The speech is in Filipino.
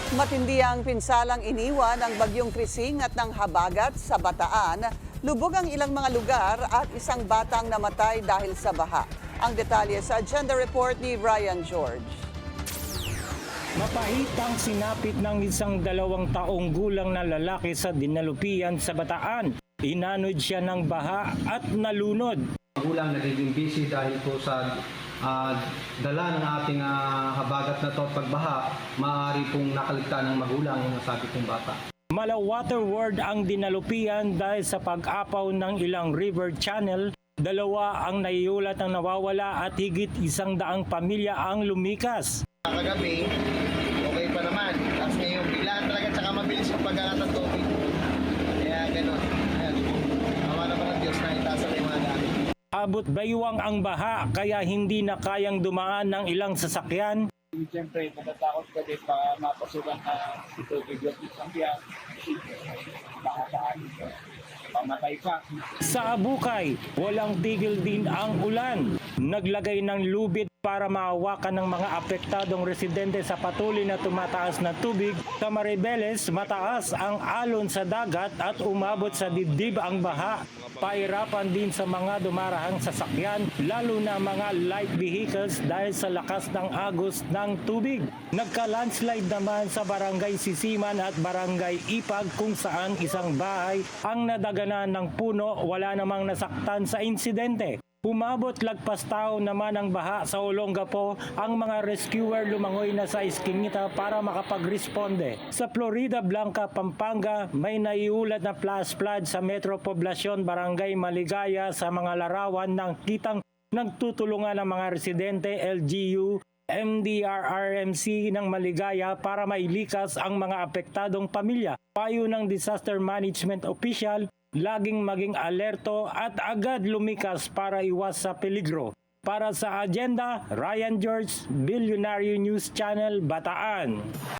Matindi ang pinsalang iniwan ng bagyong Krising at ng habagat sa Bataan. Lubog ang ilang mga lugar at isang batang namatay dahil sa baha. Ang detalye sa agenda report ni Ryan George. Mapait ang sinapit ng isang 2 taong gulang na lalaki sa Dinalupian sa Bataan. Inanod siya ng baha at nalunod. Magulang nagiging busy dahil po sa dala ng ating habagat na to at pagbaha, maaari pong nakaligtaan ng magulang ang nasabi kong bata. Malawater ward ang Dinalupian dahil sa pag-apaw ng ilang river channel. 2 ang naiulat ng nawawala at higit 100 pamilya ang lumikas. Kagabi, okay pa naman. Tapos ngayon, biglaan talaga tsaka mabilis ang pagkakat ng tubig. Kaya ganun. Ayan. Awa naman ng Diyos na itaas ang mga dami. Abot baywang ang baha kaya hindi na kayang dumaan ng ilang sasakyan. Siyempre, natatakot ka din pa mapasukan na tubig yung isang biyak. Baka saan pamatay pa. Sa Abukay, walang tigil din ang ulan. Naglagay ng lubid para maawakan ng mga apektadong residente sa patuloy na tumataas na tubig. Sa Maribeles, mataas ang alon sa dagat at umabot sa dibdib ang baha. Pahirapan din sa mga dumarahang sasakyan, lalo na mga light vehicles dahil sa lakas ng agos ng tubig. Nagka-landslide naman sa Barangay Sisiman at Barangay Ipag kung saan isang bahay ang nadaganan ng puno, wala namang nasaktan sa insidente. Umabot lagpas tao naman ang baha sa Olongapo, ang mga rescuer lumangoy na sa Esquinita para makapag-responde. Sa Florida Blanca, Pampanga, may naiulat na flash flood sa Metro Poblacion, Barangay Maligaya sa mga larawan ng kitang nagtutulungan ng mga residente LGU, MDRRMC ng Maligaya para mailikas ang mga apektadong pamilya. Payo ng disaster management official, laging maging alerto at agad lumikas para iwas sa peligro. Para sa agenda, Ryan George, Billionaire News Channel, Bataan.